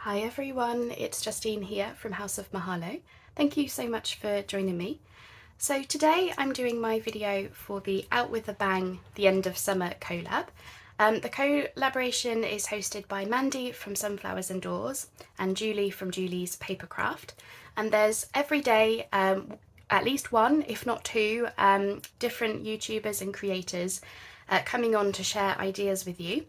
Hi everyone, it's Justine here from House of Mahalo. Thank you so much for joining me. So today I'm doing my video for the Out With A Bang The End of Summer collab. The collaboration is hosted by Mandy from Sunflowers and Doors and Julie from Julie's Papercraft. And there's every day at least one, if not two, different YouTubers and creators coming on to share ideas with you.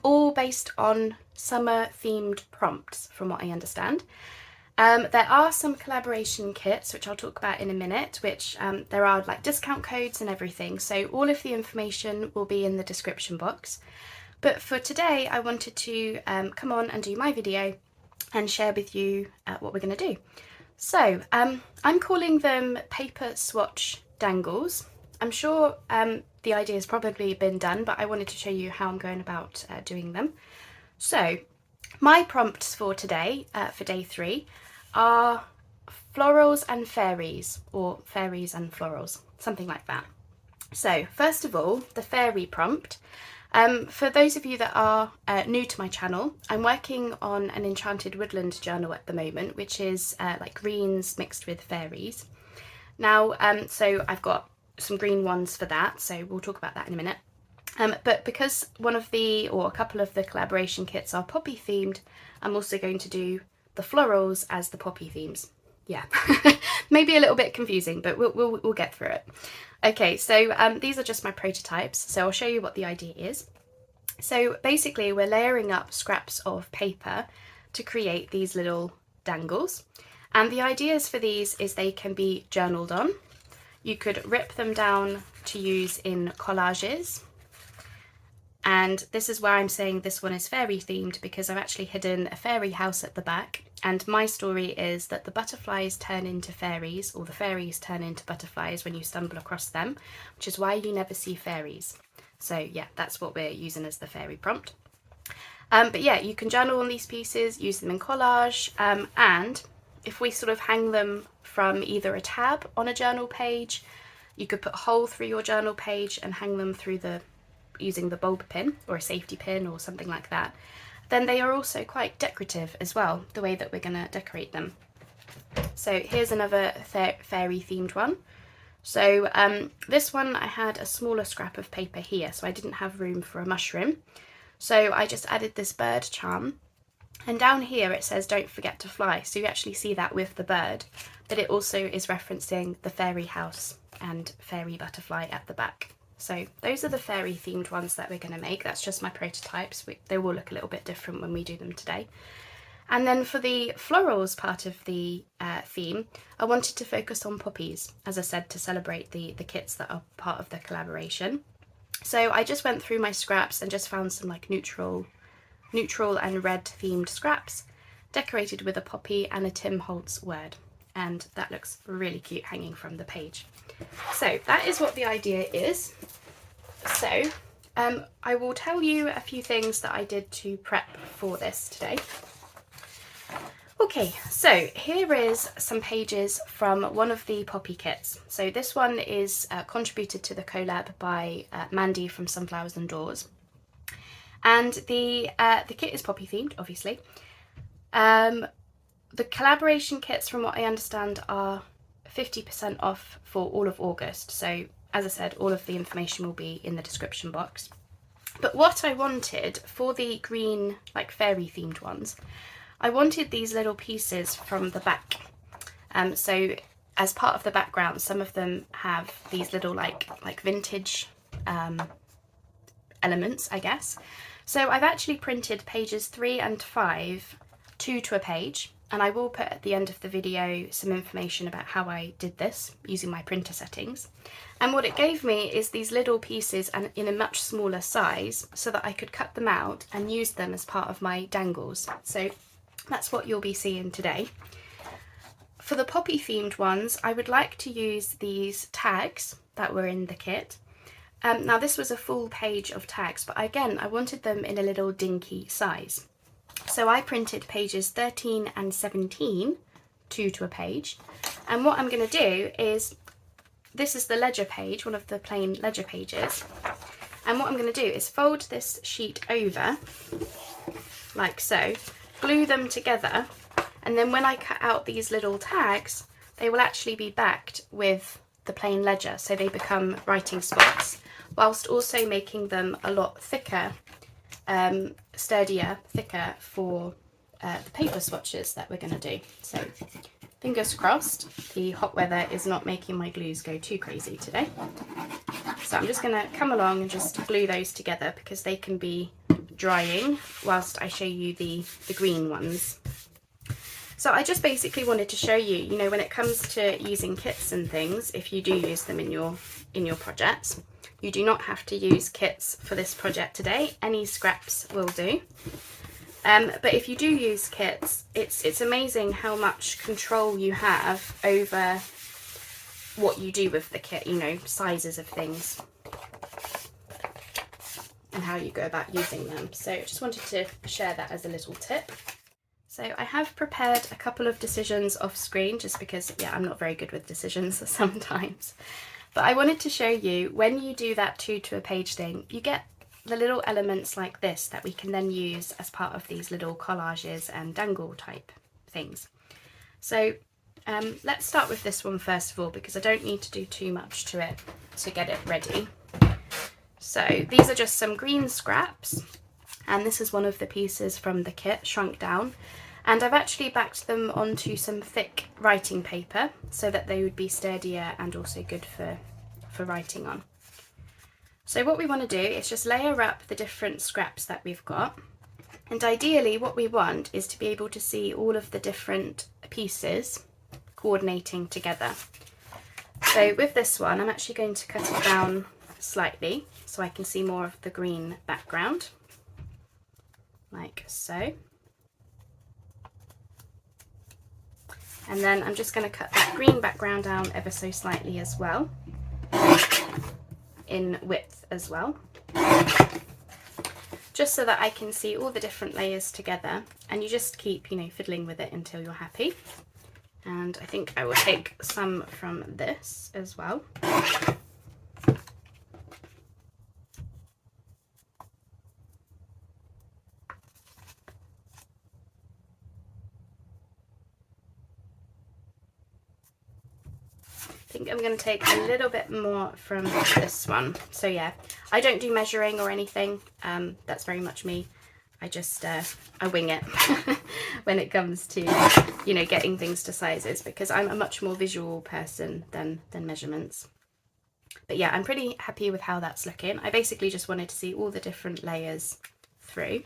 All based on summer themed prompts from what I understand. There are some collaboration kits which I'll talk about in a minute, which there are like discount codes and everything, so all of the information will be in the description box. But for today I wanted to come on and do my video and share with you what we're going to do. So I'm calling them paper swatch dangles. I'm sure the idea has probably been done, but I wanted to show you how I'm going about doing them. So my prompts for today, for day 3, are florals and fairies, or fairies and florals, something like that. So first of all, the fairy prompt. For those of you that are new to my channel, I'm working on an enchanted woodland journal at the moment, which is like greens mixed with fairies. Now, so I've got some green ones for that, so we'll talk about that in a minute. But because one of the, or a couple of the collaboration kits are poppy themed, I'm also going to do the florals as the poppy themes. Yeah, maybe a little bit confusing, but we'll get through it. Okay, so these are just my prototypes, so I'll show you what the idea is. So basically we're layering up scraps of paper to create these little dangles. And the ideas for these is they can be journaled on. You could rip them down to use in collages. And this is where I'm saying this one is fairy themed, because I've actually hidden a fairy house at the back. And my story is that the butterflies turn into fairies, or the fairies turn into butterflies when you stumble across them, which is why you never see fairies. So yeah, that's what we're using as the fairy prompt. But yeah, you can journal on these pieces, use them in collage, and if we sort of hang them from either a tab on a journal page, you could put a hole through your journal page and hang them through using the bulb pin or a safety pin or something like that. Then they are also quite decorative as well, the way that we're going to decorate them. So here's another fairy themed one. So this one I had a smaller scrap of paper here, so I didn't have room for a mushroom. So I just added this bird charm. And down here it says don't forget to fly, so you actually see that with the bird, but it also is referencing the fairy house and fairy butterfly at the back. So those are the fairy themed ones that we're going to make. That's just my prototypes. They will look a little bit different when we do them today. And then for the florals part of the theme, I wanted to focus on poppies, as I said, to celebrate the kits that are part of the collaboration. So I just went through my scraps and just found some like neutral and red themed scraps, decorated with a poppy and a Tim Holtz word. And that looks really cute hanging from the page. So that is what the idea is. So I will tell you a few things that I did to prep for this today. Okay, so here is some pages from one of the poppy kits. So this one is contributed to the collab by Mandy from Sunflowers and Doors. And the kit is poppy themed, obviously. The collaboration kits, from what I understand, are 50% off for all of August. So as I said, all of the information will be in the description box. But what I wanted for the green, like fairy themed ones, I wanted these little pieces from the back. So as part of the background, some of them have these little like vintage elements, I guess. So I've actually printed pages 3 and 5, 2 to a page, and I will put at the end of the video some information about how I did this using my printer settings. And what it gave me is these little pieces and in a much smaller size, so that I could cut them out and use them as part of my dangles. So that's what you'll be seeing today. For the poppy themed ones, I would like to use these tags that were in the kit. Now this was a full page of tags, but again, I wanted them in a little dinky size. So I printed pages 13 and 17, 2 to a page. And what I'm going to do is, this is the ledger page, one of the plain ledger pages. And what I'm going to do is fold this sheet over, like so, glue them together, and then when I cut out these little tags, they will actually be backed with the plain ledger, so they become writing spots, whilst also making them a lot thicker, sturdier, thicker for the paper swatches that we're going to do. So fingers crossed the hot weather is not making my glues go too crazy today. So I'm just going to come along and just glue those together because they can be drying whilst I show you the green ones. So I just basically wanted to show you, you know, when it comes to using kits and things, if you do use them in your projects, you do not have to use kits for this project today. Any scraps will do. But if you do use kits, it's amazing how much control you have over what you do with the kit, you know, sizes of things and how you go about using them. So I just wanted to share that as a little tip. So I have prepared a couple of decisions off screen just because, yeah, I'm not very good with decisions sometimes. But I wanted to show you when you do that 2 to a page thing, you get the little elements like this that we can then use as part of these little collages and dangle type things. So let's start with this one first of all, because I don't need to do too much to it to get it ready. So these are just some green scraps, and this is one of the pieces from the kit, shrunk down. And I've actually backed them onto some thick writing paper so that they would be sturdier and also good for writing on. So what we want to do is just layer up the different scraps that we've got. And ideally what we want is to be able to see all of the different pieces coordinating together. So with this one, I'm actually going to cut it down slightly so I can see more of the green background, like so. And then I'm just going to cut that green background down ever so slightly as well, in width as well, just so that I can see all the different layers together, and you just keep, you know, fiddling with it until you're happy. And I think I will take some from this as well. I think I'm going to take a little bit more from this one. So yeah, I don't do measuring or anything. That's very much me. I just I wing it when it comes to, you know, getting things to sizes, because I'm a much more visual person than measurements. But yeah, I'm pretty happy with how that's looking. I basically just wanted to see all the different layers through.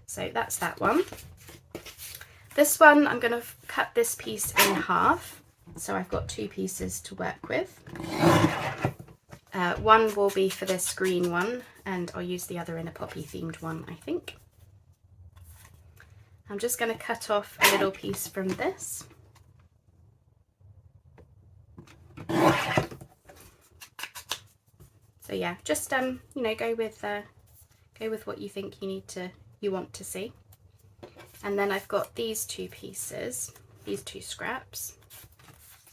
So that's that one. This one, I'm going to cut this piece in half. So I've got 2 pieces to work with. One will be for this green one, and I'll use the other in a poppy themed one, I think. I'm just going to cut off a little piece from this. So yeah, just you know, go with what you think you want to see. And then I've got these 2 pieces, these 2 scraps.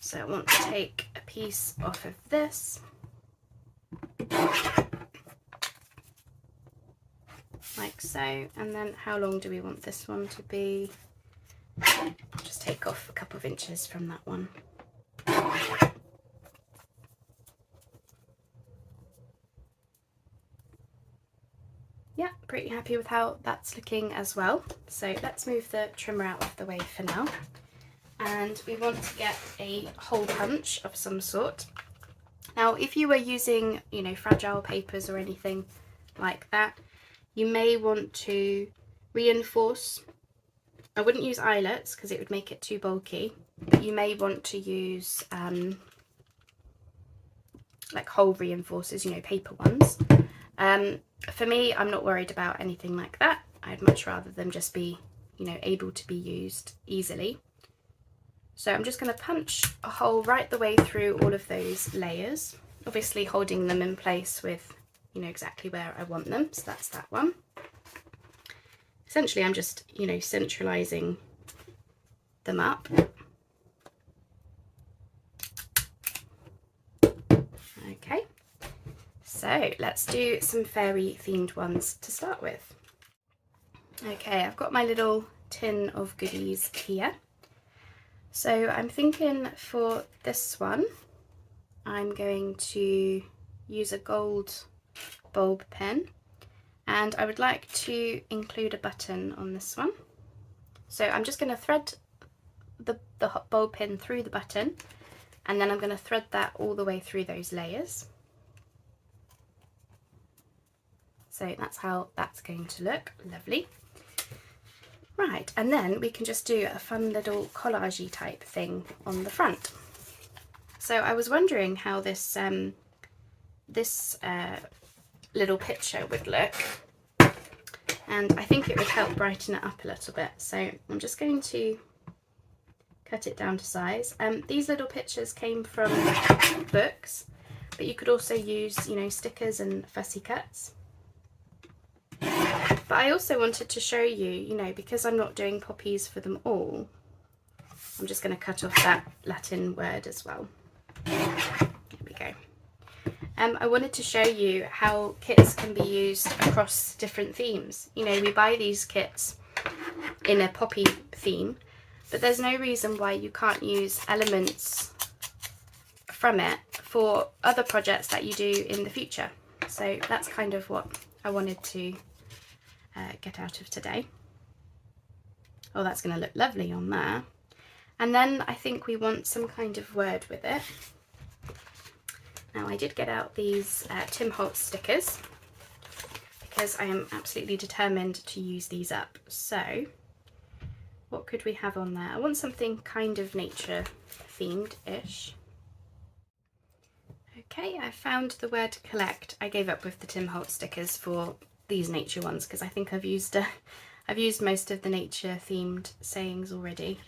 So I want to take a piece off of this, like so, and then how long do we want this one to be? Just take off a couple of inches from that one. Yeah, pretty happy with how that's looking as well. So let's move the trimmer out of the way for now. And we want to get a hole punch of some sort. Now, if you were using, you know, fragile papers or anything like that, you may want to reinforce. I wouldn't use eyelets because it would make it too bulky, but you may want to use like hole reinforcers, you know, paper ones. For me, I'm not worried about anything like that. I'd much rather them just be, you know, able to be used easily. So I'm just going to punch a hole right the way through all of those layers, obviously holding them in place with, you know, exactly where I want them. So that's that one. Essentially, I'm just, you know, centralizing them up. Okay, so let's do some fairy themed ones to start with. Okay, I've got my little tin of goodies here. So I'm thinking for this one, I'm going to use a gold bulb pen, and I would like to include a button on this one. So I'm just going to thread the bulb pin through the button, and then I'm going to thread that all the way through those layers. So that's how that's going to look. Lovely. Right, and then we can just do a fun little collage-y type thing on the front. So I was wondering how this little picture would look, and I think it would help brighten it up a little bit. So I'm just going to cut it down to size. These little pictures came from books, but you could also use, you know, stickers and fussy cuts. But I also wanted to show you, you know, because I'm not doing poppies for them all, I'm just going to cut off that Latin word as well. There we go. I wanted to show you how kits can be used across different themes. You know, we buy these kits in a poppy theme, but there's no reason why you can't use elements from it for other projects that you do in the future. So that's kind of what I wanted to get out of today. Oh, that's going to look lovely on there. And then I think we want some kind of word with it. Now I did get out these Tim Holtz stickers because I am absolutely determined to use these up. So what could we have on there? I want something kind of nature themed-ish. Okay, I found the word collect. I gave up with the Tim Holtz stickers for these nature ones because I think I've used most of the nature themed sayings already.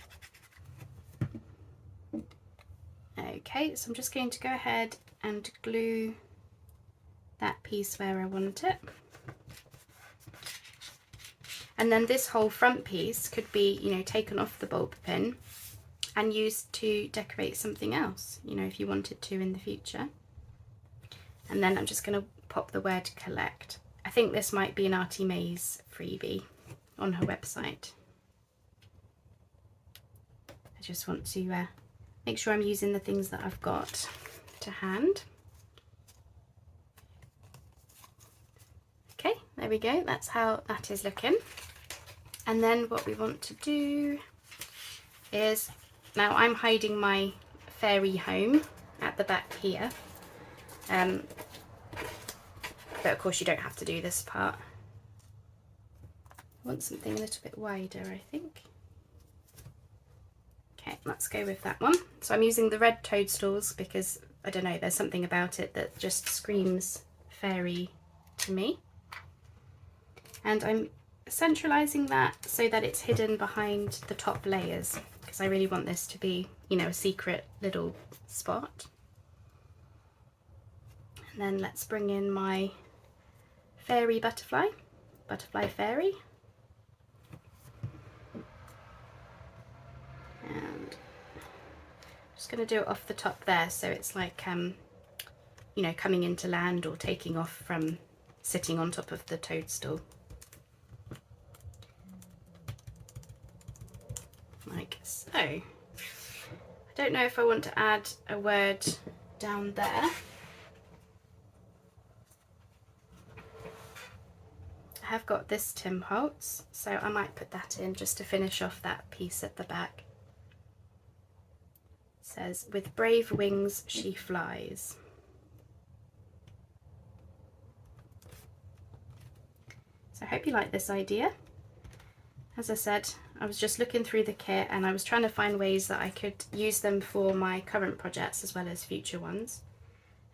Okay, so I'm just going to go ahead and glue that piece where I want it. And then this whole front piece could be, you know, taken off the bulb pin and used to decorate something else, you know, if you wanted to in the future. And then I'm just going to pop the word collect. I think this might be an Artie Mae's freebie on her website. I just want to make sure I'm using the things that I've got to hand. Okay, there we go. That's how that is looking. And then what we want to do is, now I'm hiding my fairy home at the back here. But of course you don't have to do this part. I want something a little bit wider, I think. Okay, let's go with that one. So I'm using the red toadstools because, I don't know, there's something about it that just screams fairy to me. And I'm centralising that so that it's hidden behind the top layers because I really want this to be, you know, a secret little spot. And then let's bring in my fairy butterfly fairy. And I'm just going to do it off the top there so it's like, you know, coming into land or taking off from sitting on top of the toadstool. Like so. I don't know if I want to add a word down there. I have got this Tim Holtz, so I might put that in just to finish off that piece at the back. It says, "With brave wings she flies." So I hope you like this idea. As I said, I was just looking through the kit and I was trying to find ways that I could use them for my current projects as well as future ones.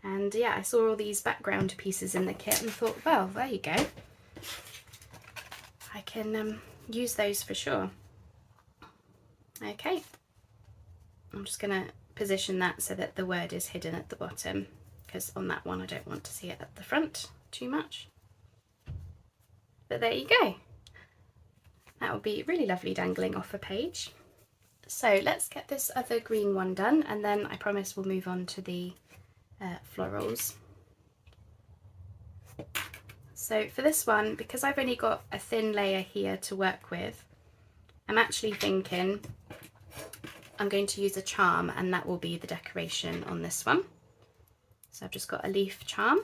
And yeah, I saw all these background pieces in the kit and thought, well, there you go. I can use those for sure. Okay, I'm just going to position that so that the word is hidden at the bottom, because on that one I don't want to see it at the front too much. But there you go. That would be really lovely dangling off a page. So let's get this other green one done, and then I promise we'll move on to the florals. So for this one, because I've only got a thin layer here to work with, I'm actually thinking I'm going to use a charm, and that will be the decoration on this one. So I've just got a leaf charm,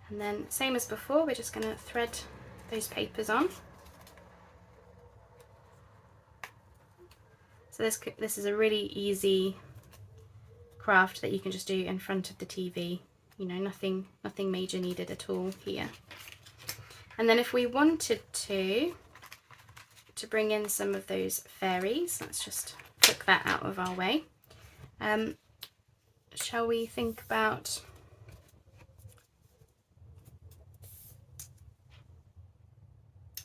and then same as before, we're just going to thread those papers on. So this is a really easy craft that you can just do in front of the TV. You know, nothing major needed at all here. And then if we wanted to bring in some of those fairies, let's just took that out of our way. Shall we think about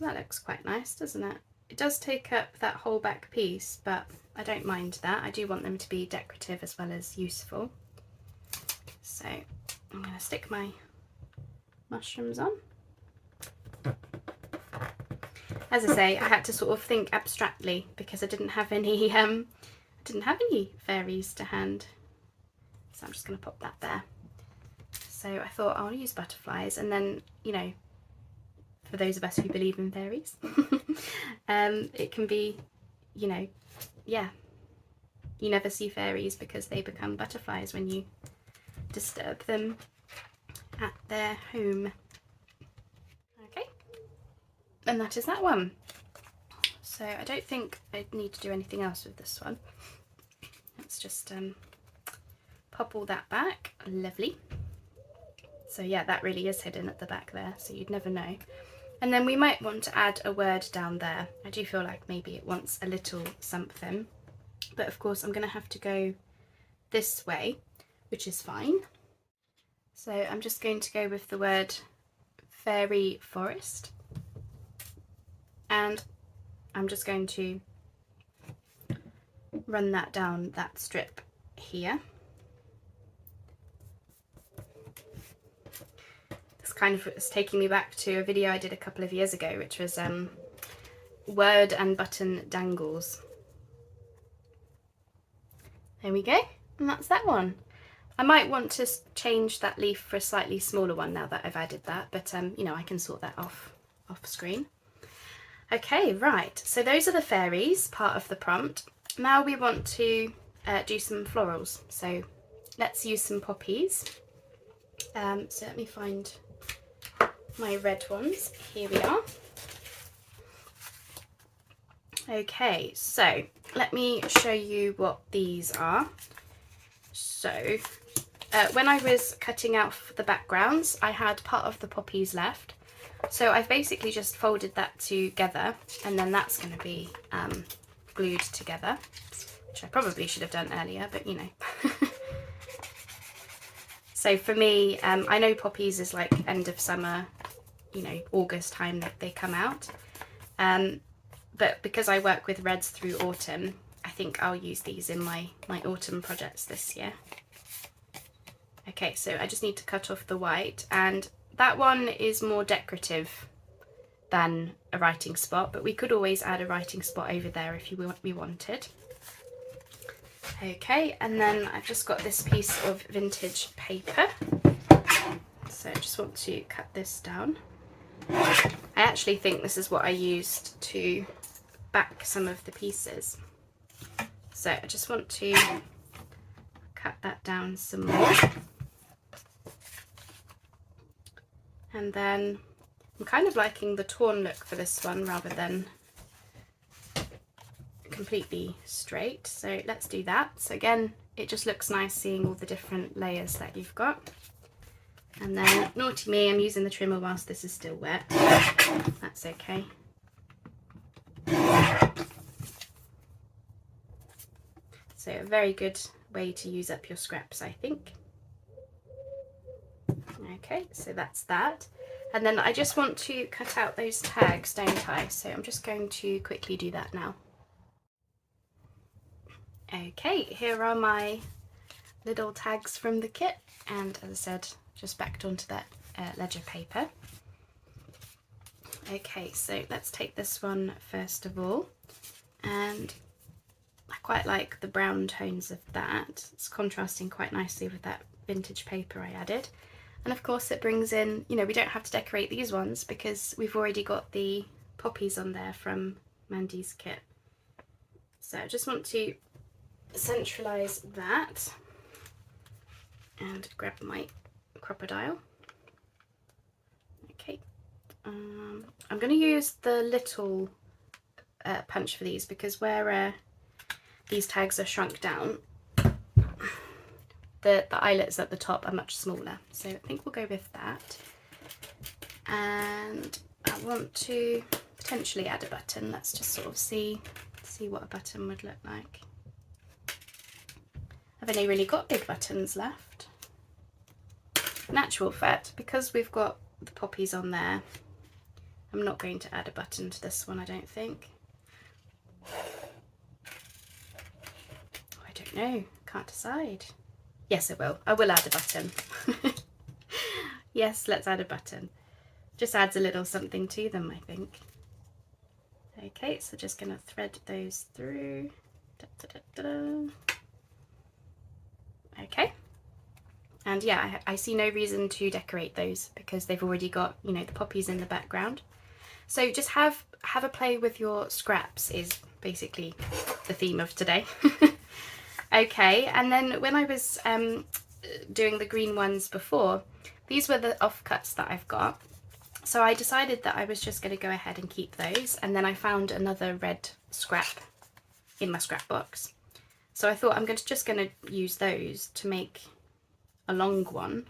that? Looks quite nice, doesn't it? It does take up that whole back piece, but I don't mind that. I do want them to be decorative as well as useful. So I'm going to stick my mushrooms on. As I say, I had to sort of think abstractly because I didn't have any fairies to hand. So I'm just going to pop that there. So I thought I'll use butterflies, and then, you know, for those of us who believe in fairies, it can be, you know, yeah, you never see fairies because they become butterflies when you disturb them at their home. Okay, and that is that one. So I don't think I need to do anything else with this one. Let's just pop all that back. Lovely. So yeah, that really is hidden at the back there, so you'd never know. And then we might want to add a word down there. I do feel like maybe it wants a little something, but of course I'm going to have to go this way, which is fine. So I'm just going to go with the word fairy forest, and I'm just going to run that down that strip here. This kind of is taking me back to a video I did a couple of years ago, which was word and button dangles. There we go, and that's that one. I might want to change that leaf for a slightly smaller one now that I've added that, but you know, I can sort that off screen. Okay, right, so those are the fairies, part of the prompt. Now we want to do some florals, so let's use some poppies. So let me find my red ones. Here we are. Okay, so let me show you what these are. So when I was cutting out the backgrounds, I had part of the poppies left. So I've basically just folded that together, and then that's going to be glued together, which I probably should have done earlier, but you know. So for me, I know poppies is like end of summer, you know, August time that they come out. But because I work with reds through autumn, I think I'll use these in my autumn projects this year. Okay, so I just need to cut off the white, and that one is more decorative than a writing spot, but we could always add a writing spot over there if we wanted. Okay, and then I've just got this piece of vintage paper. So I just want to cut this down. I actually think this is what I used to back some of the pieces. So I just want to cut that down some more. And then I'm kind of liking the torn look for this one rather than completely straight. So let's do that. So again, it just looks nice seeing all the different layers that you've got. And then, naughty me, I'm using the trimmer whilst this is still wet. That's okay. So a very good way to use up your scraps, I think. Okay, so that's that. And then I just want to cut out those tags, don't I? So I'm just going to quickly do that now. Okay, here are my little tags from the kit, and as I said, just backed onto that ledger paper. Okay, so let's take this one first of all, and I quite like the brown tones of that. It's contrasting quite nicely with that vintage paper I added. And of course it brings in, you know, we don't have to decorate these ones because we've already got the poppies on there from Mandy's kit. So I just want to centralise that and grab my crocodile. Okay, I'm going to use the little punch for these because where these tags are shrunk down, the eyelets at the top are much smaller, so I think we'll go with that. And I want to potentially add a button. Let's just sort of see what a button would look like. I've only really got big buttons left. In actual fact, because we've got the poppies on there, I'm not going to add a button to this one, I don't think. I don't know, can't decide. Yes, I will. I will add a button. Yes, let's add a button. Just adds a little something to them, I think. Okay, so just going to thread those through. Da, da, da, da. Okay. And yeah, I see no reason to decorate those because they've already got, you know, the poppies in the background. So just have a play with your scraps is basically the theme of today. Okay, and then when I was doing the green ones before, these were the offcuts that I've got. So I decided that I was just going to go ahead and keep those, and then I found another red scrap in my scrap box. So I thought I'm just going to use those to make a long one.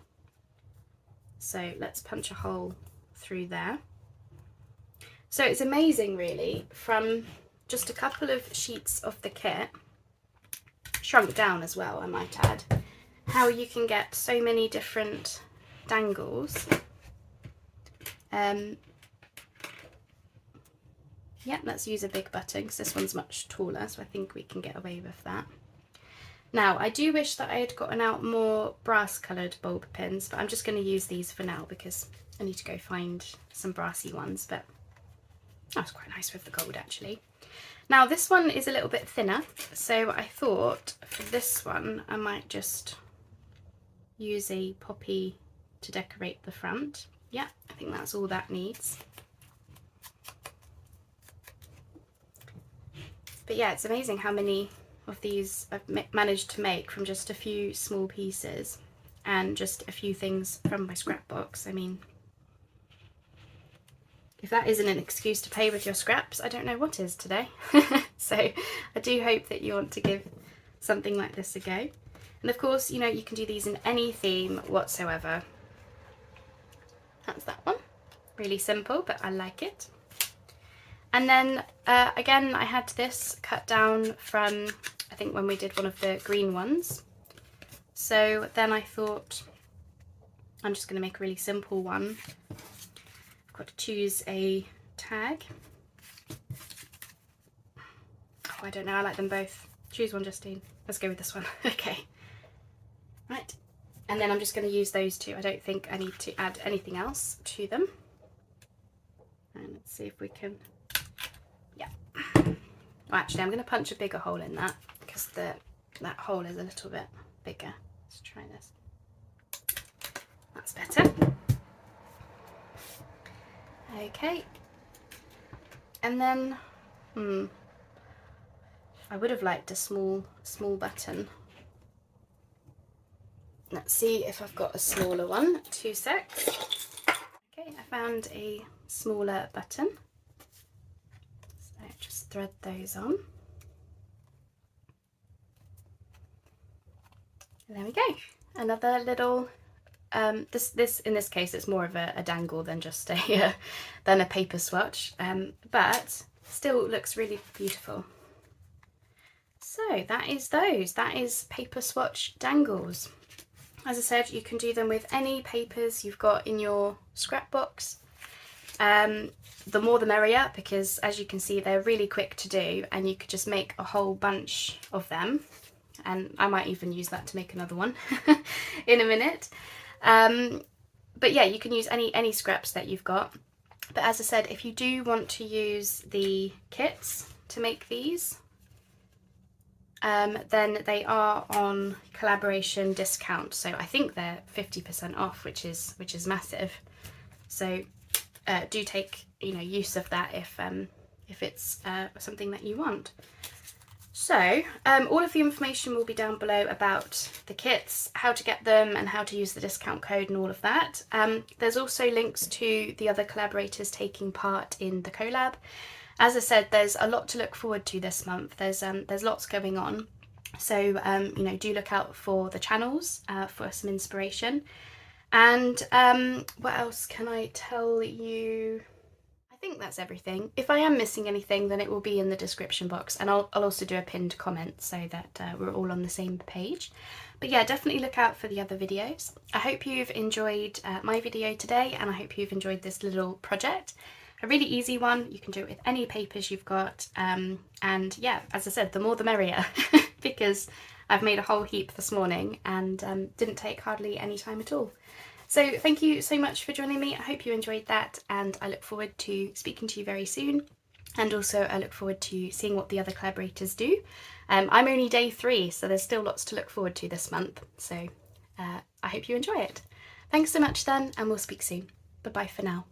So let's punch a hole through there. So it's amazing really, from just a couple of sheets of the kit, shrunk down as well I might add, how you can get so many different dangles. Yeah, let's use a big button because this one's much taller, so I think we can get away with that. Now, I do wish that I had gotten out more brass coloured bulb pins, but I'm just going to use these for now because I need to go find some brassy ones, but that's quite nice with the gold actually. Now, this one is a little bit thinner, so I thought for this one I might just use a poppy to decorate the front. Yeah, I think that's all that needs. But yeah, it's amazing how many of these I've managed to make from just a few small pieces and just a few things from my scrap box. I mean, if that isn't an excuse to play with your scraps, I don't know what is today. So I do hope that you want to give something like this a go. And of course, you know, you can do these in any theme whatsoever. That's that one. Really simple, but I like it. And then again, I had this cut down from, I think when we did one of the green ones. So then I thought I'm just going to make a really simple one. I've got to choose a tag. Oh, I don't know, I like them both. Choose one, Justine. Let's go with this one. Okay. Right. And then I'm just going to use those two. I don't think I need to add anything else to them. And let's see if we can... Yeah. Well, actually, I'm going to punch a bigger hole in that because that hole is a little bit bigger. Let's try this. That's better. Okay. And then, I would have liked a small button. Let's see if I've got a smaller one. 2 secs. Okay, I found a smaller button. So just thread those on. And there we go. Another little, this in this case it's more of a dangle than just a than a paper swatch, but still looks really beautiful. So that is those. That is paper swatch dangles. As I said, you can do them with any papers you've got in your scrap box. The more the merrier, because as you can see, they're really quick to do and you could just make a whole bunch of them. And I might even use that to make another one in a minute. But yeah, you can use any scraps that you've got. But as I said, if you do want to use the kits to make these, then they are on collaboration discount. So I think they're 50% off, which is massive. So do take use of that if if it's something that you want. So all of the information will be down below about the kits, how to get them and how to use the discount code and all of that. There's also links to the other collaborators taking part in the collab. As I said, there's a lot to look forward to this month. There's lots going on. So, you know, do look out for the channels for some inspiration. And what else can I tell you? I think that's everything. If I am missing anything, then it will be in the description box, and I'll also do a pinned comment so that we're all on the same page. But yeah, definitely look out for the other videos. I hope you've enjoyed my video today, and I hope you've enjoyed this little project. A really easy one. You can do it with any papers you've got, and yeah, as I said, the more the merrier because I've made a whole heap this morning and didn't take hardly any time at all. So thank you so much for joining me. I hope you enjoyed that, and I look forward to speaking to you very soon. And also I look forward to seeing what the other collaborators do. I'm only day 3, so there's still lots to look forward to this month. So I hope you enjoy it. Thanks so much then, and we'll speak soon. Bye bye for now.